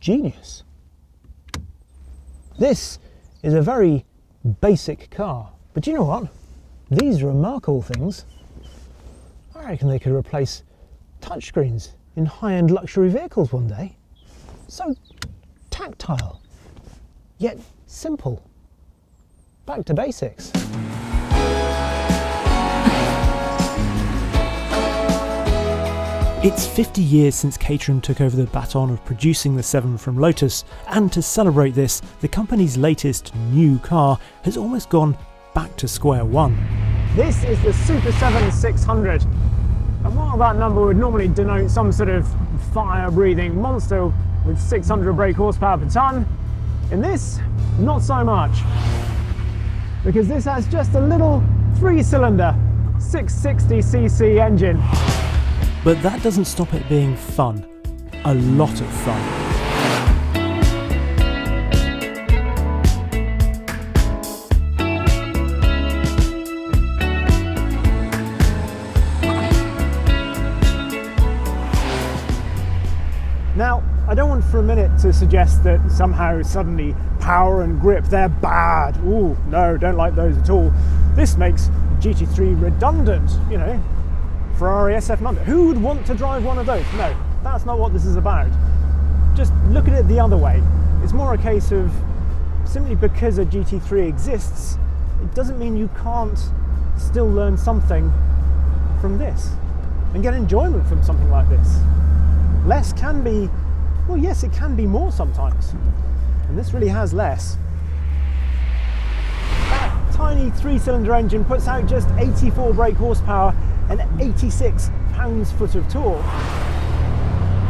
genius. This is a very basic car, but you know what? These remarkable things, I reckon they could replace touchscreens in high-end luxury vehicles one day. So tactile, yet simple. Back to basics. It's 50 years since Caterham took over the baton of producing the 7 from Lotus, and to celebrate this, the company's latest new car has almost gone back to square one. This is the Super 7 600, and while that number would normally denote some sort of fire-breathing monster with 600 brake horsepower per tonne, in this, not so much. Because this has just a little 3-cylinder 660cc engine. But that doesn't stop it being fun. A lot of fun. Now, I don't want for a minute to suggest that somehow suddenly power and grip, they're bad. Ooh, no, don't like those at all. This makes GT3 redundant, you know. Ferrari SF90. Who would want to drive one of those? No, that's not what this is about. Just look at it the other way. It's more a case of simply because a GT3 exists, it doesn't mean you can't still learn something from this and get enjoyment from something like this. Less can be, well, yes, it can be more sometimes. And this really has less. That tiny 3-cylinder engine puts out just 84 brake horsepower and 86 pounds-foot of torque.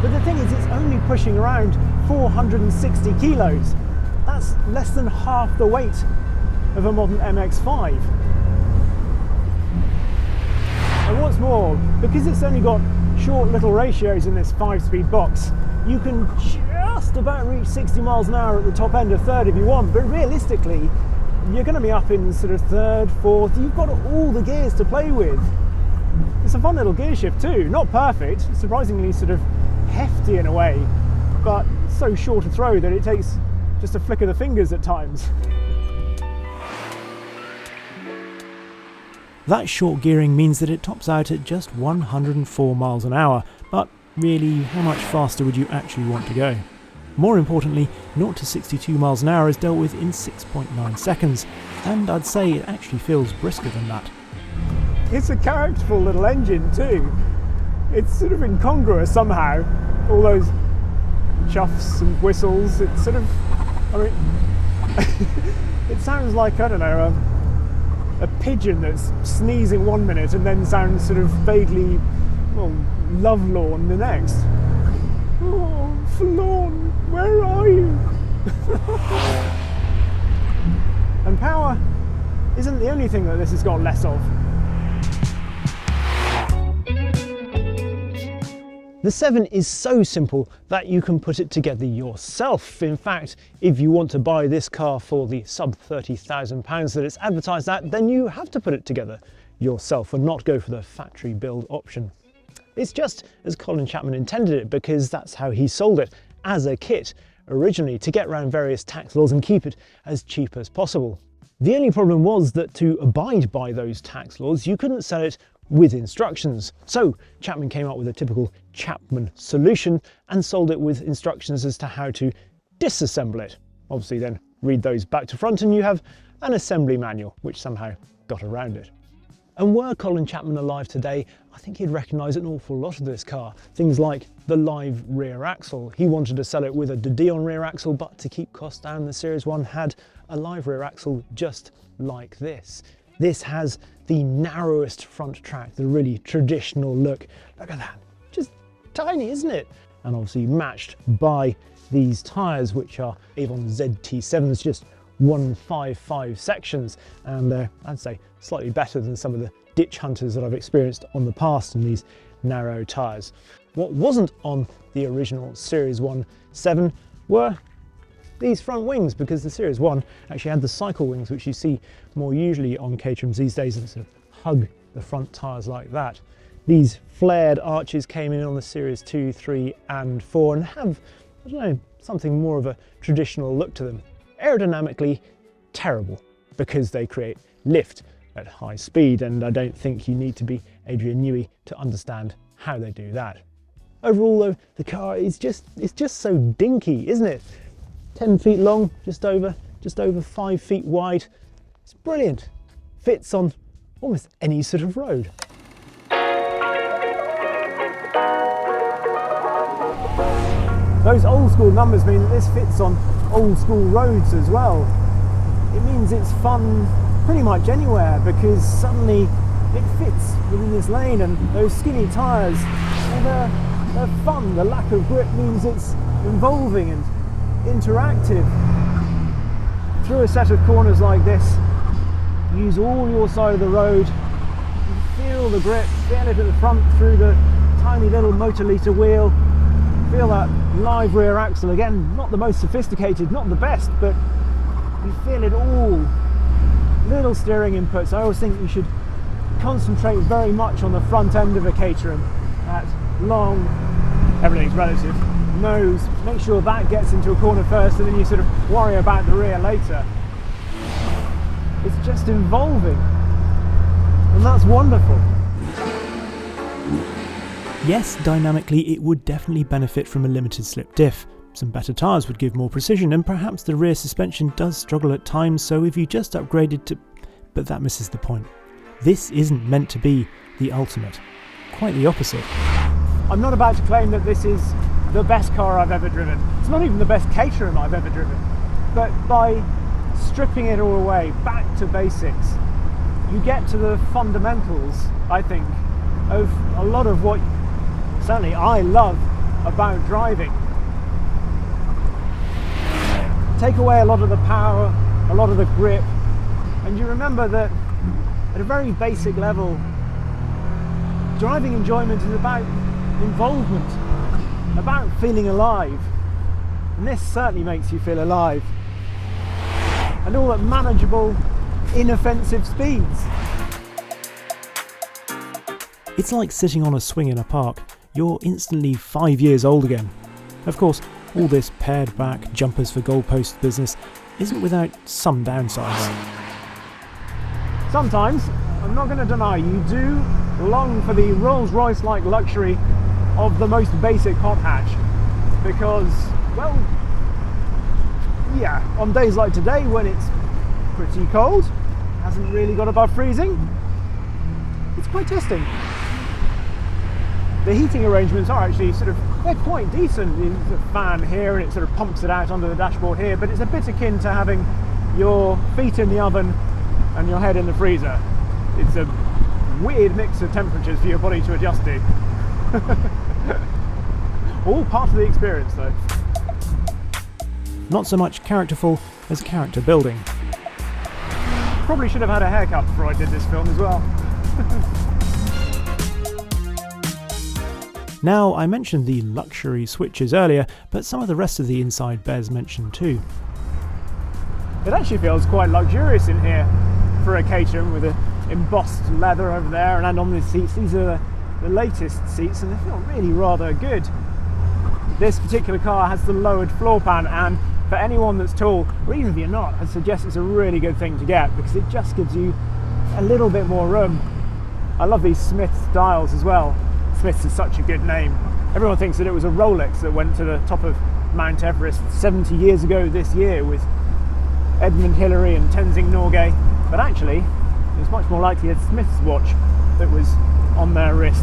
But the thing is, it's only pushing around 460 kilos. That's less than half the weight of a modern MX-5. And what's more, because it's only got short little ratios in this 5-speed box, you can just about reach 60 miles an hour at the top end of third if you want, but realistically, you're going to be up in sort of third, fourth. You've got all the gears to play with. It's a fun little gear shift too, not perfect, surprisingly sort of hefty in a way, but so short a throw that it takes just a flick of the fingers at times. That short gearing means that it tops out at just 104 miles an hour, but really, how much faster would you actually want to go? More importantly, 0 to 62 miles an hour is dealt with in 6.9 seconds, and I'd say it actually feels brisker than that. It's a characterful little engine too. It's sort of incongruous somehow. All those chuffs and whistles, it's sort of, I mean, it sounds like, I don't know, a pigeon that's sneezing one minute and then sounds sort of vaguely, well, lovelorn the next. Oh, forlorn, where are you? And power isn't the only thing that this has got less of. The 7 is so simple that you can put it together yourself. In fact, if you want to buy this car for the sub £30,000 that it's advertised at, then you have to put it together yourself and not go for the factory build option. It's just as Colin Chapman intended it, because that's how he sold it, as a kit, originally, to get around various tax laws and keep it as cheap as possible. The only problem was that to abide by those tax laws, you couldn't sell it with instructions. So Chapman came up with a typical Chapman solution and sold it with instructions as to how to disassemble it. Obviously then read those back to front and you have an assembly manual, which somehow got around it. And were Colin Chapman alive today, I think he'd recognise an awful lot of this car. Things like the live rear axle. He wanted to sell it with a de Dion rear axle, but to keep costs down, the Series 1 had a live rear axle just like this. This has the narrowest front track, the really traditional look. Look at that, just tiny, isn't it? And obviously matched by these tyres, which are Avon ZT7s, just 155 sections, and they're, I'd say, slightly better than some of the ditch hunters that I've experienced on the past in these narrow tyres. What wasn't on the original Series 1 7 were these front wings, because the Series 1 actually had the cycle wings, which you see more usually on Caterhams these days, and sort of hug the front tyres like that. These flared arches came in on the Series 2, 3 and 4 and have I don't know, something more of a traditional look to them. Aerodynamically, terrible, because they create lift at high speed, and I don't think you need to be Adrian Newey to understand how they do that. Overall though, the car is it's just so dinky, isn't it? 10 feet long, just over 5 feet wide. It's brilliant. Fits on almost any sort of road. Those old school numbers mean that this fits on old school roads as well. It means it's fun pretty much anywhere, because suddenly it fits within this lane, and those skinny tyres, they're fun. The lack of grip means it's involving and interactive. Through a set of corners like this, use all your side of the road, you feel the grip, feel it at the front through the tiny little motor litre wheel, feel that live rear axle, again, not the most sophisticated, not the best, but you feel it all. Little steering inputs. I always think you should concentrate very much on the front end of a Caterham. That long, everything's relative, nose, make sure that gets into a corner first, and then you sort of worry about the rear later. It's just involving, and that's wonderful. Yes, dynamically it would definitely benefit from a limited slip diff. Some better tyres would give more precision, and perhaps the rear suspension does struggle at times, so if you just upgraded to... But that misses the point. This isn't meant to be the ultimate. Quite the opposite. I'm not about to claim that this is the best car I've ever driven. It's not even the best Caterham I've ever driven. But by stripping it all away, back to basics, you get to the fundamentals, I think, of a lot of what certainly I love about driving. Take away a lot of the power, a lot of the grip, and you remember that at a very basic level, driving enjoyment is about involvement, about feeling alive. And this certainly makes you feel alive. And all at manageable, inoffensive speeds. It's like sitting on a swing in a park. You're instantly 5 years old again. Of course, all this pared back jumpers for goalpost business isn't without some downsides. Sometimes, I'm not going to deny, you do long for the Rolls-Royce-like luxury of the most basic hot hatch, because, well, yeah, on days like today when it's pretty cold, hasn't really got above freezing, it's quite testing. The heating arrangements are actually they're quite decent. There's a fan here and it sort of pumps it out onto the dashboard here, but it's a bit akin to having your feet in the oven and your head in the freezer. It's a weird mix of temperatures for your body to adjust to. All part of the experience though. Not so much characterful as character building. Probably should have had a haircut before I did this film as well. Now, I mentioned the luxury switches earlier, but some of the rest of the inside bears mention too. It actually feels quite luxurious in here for a Caterham, with the embossed leather over there, and on the seats, these are the latest seats and they feel really rather good. This particular car has the lowered floor pan, and for anyone that's tall, or even if you're not, I suggest it's a really good thing to get, because it just gives you a little bit more room. I love these Smiths dials as well. Smiths is such a good name. Everyone thinks that it was a Rolex that went to the top of Mount Everest 70 years ago this year with Edmund Hillary and Tenzing Norgay, but actually it was much more likely a Smiths watch that was on their wrists.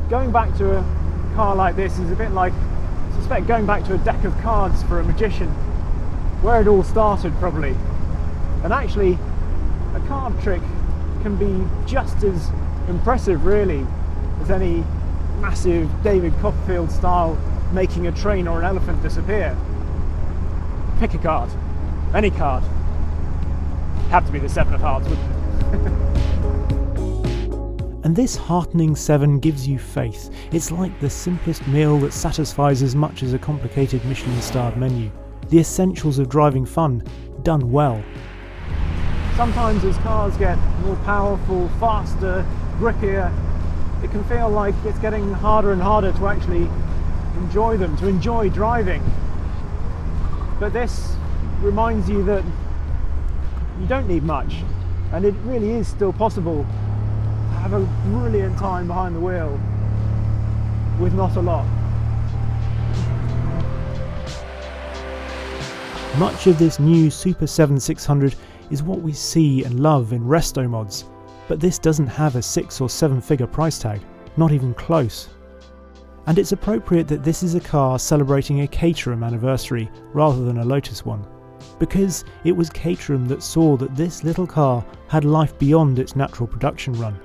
Going back to a car like this is a bit like, I suspect, going back to a deck of cards for a magician, where it all started probably. And actually, a card trick can be just as impressive really as any massive David Copperfield style making a train or an elephant disappear. Pick a card, any card. Have to be the Seven of Hearts, wouldn't it? And this heartening 7 gives you faith. It's like the simplest meal that satisfies as much as a complicated Michelin-starred menu. The essentials of driving fun, done well. Sometimes as cars get more powerful, faster, grippier, it can feel like it's getting harder and harder to actually enjoy them, to enjoy driving. But this reminds you that you don't need much, and it really is still possible to have a brilliant time behind the wheel with not a lot. Much of this new Super 7 600 is what we see and love in resto mods, but this doesn't have a 6 or 7 figure price tag, not even close. And it's appropriate that this is a car celebrating a Caterham anniversary rather than a Lotus one, because it was Caterham that saw that this little car had life beyond its natural production run.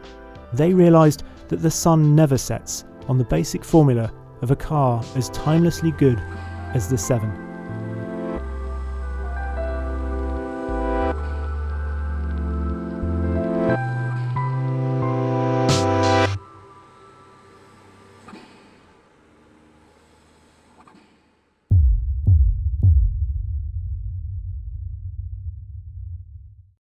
They realised that the sun never sets on the basic formula of a car as timelessly good as the 7.